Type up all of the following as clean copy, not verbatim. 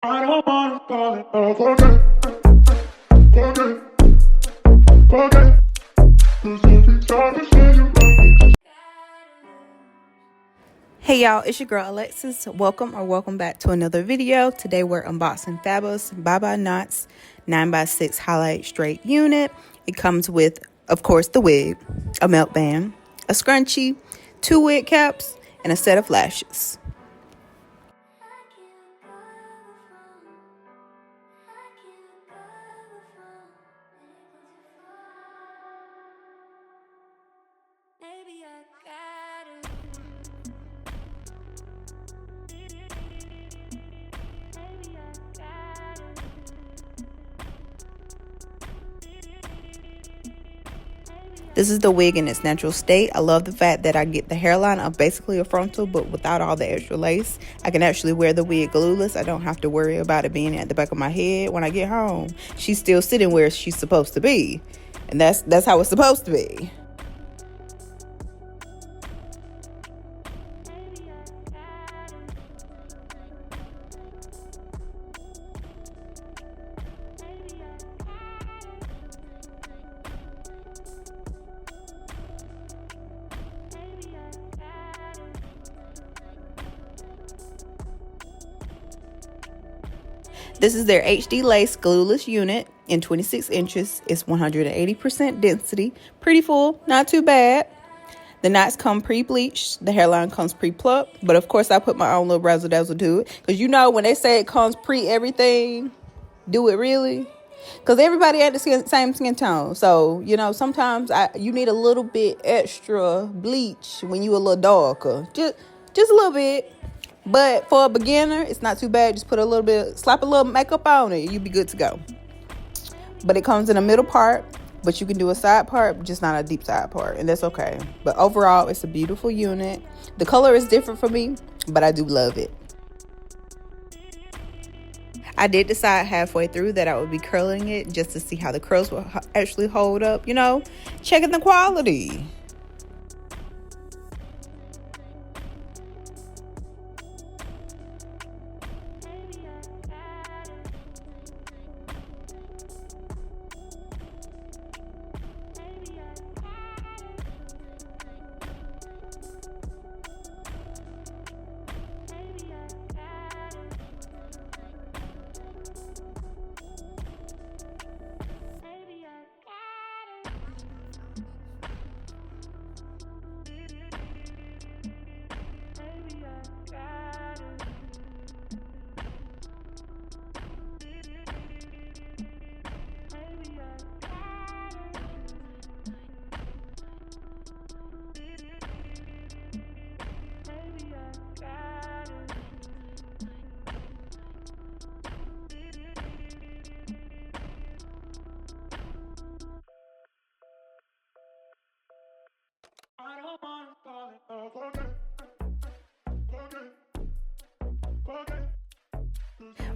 I don't wanna call it a forget. 'Cause every time you say you love me. Hey y'all, it's your girl Alexis. Welcome back to another video. Today we're unboxing Faba's ByeBye Knots 9x6 highlight straight unit. It comes with, of course, the wig, a melt band, a scrunchie, 2 wig caps, and a set of lashes. This is the wig in its natural state. I love the fact that I get the hairline of basically a frontal, but without all the extra lace. I can actually wear the wig glueless. I don't have to worry about it being at the back of my head when I get home. She's still sitting where she's supposed to be. And that's how it's supposed to be. This is their HD lace glueless unit in 26 inches. It's 180% density. Pretty full, not too bad. The knots come pre-bleached. The hairline comes pre-plucked. But of course, I put my own little razzle dazzle to it. Because you know, when they say it comes pre-everything, do it really? Because everybody ain't the same skin tone. So, you know, sometimes you need a little bit extra bleach when you a little darker. Just a little bit. But for a beginner, it's not too bad. Just put a little bit, slap a little makeup on it. You'll be good to go. But it comes in a middle part. But you can do a side part, just not a deep side part. And that's okay. But overall, it's a beautiful unit. The color is different for me, but I do love it. I did decide halfway through that I would be curling it just to see how the curls will actually hold up. You know, checking the quality.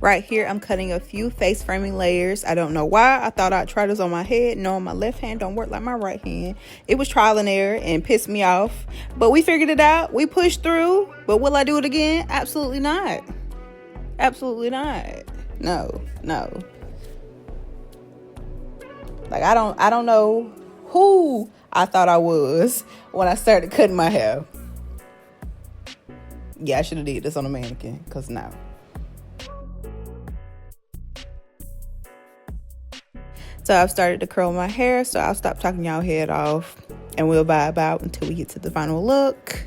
Right here, I'm cutting a few face framing layers. I don't know why. I thought I'd try this on my head, knowing my left hand don't work like my right hand. It was trial and error and pissed me off. But we figured it out. We pushed through. But will I do it again? Absolutely not. Absolutely not. No. Like, I don't know who I thought I was when I started cutting my hair. Yeah, I should have did this on a mannequin, because no. So I've started to curl my hair, so I'll stop talking y'all head off, and we'll vibe out until we get to the final look.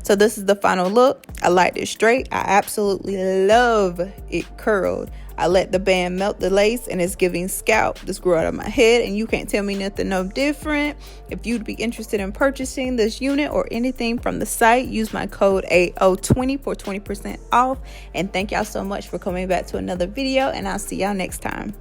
So this is the final look. I liked it straight. I absolutely love it curled. I let the band melt the lace and it's giving scalp. This grew out of my head and you can't tell me nothing no different. If you'd be interested in purchasing this unit or anything from the site, use my code AO20 for 20% off. And thank y'all so much for coming back to another video, and I'll see y'all next time.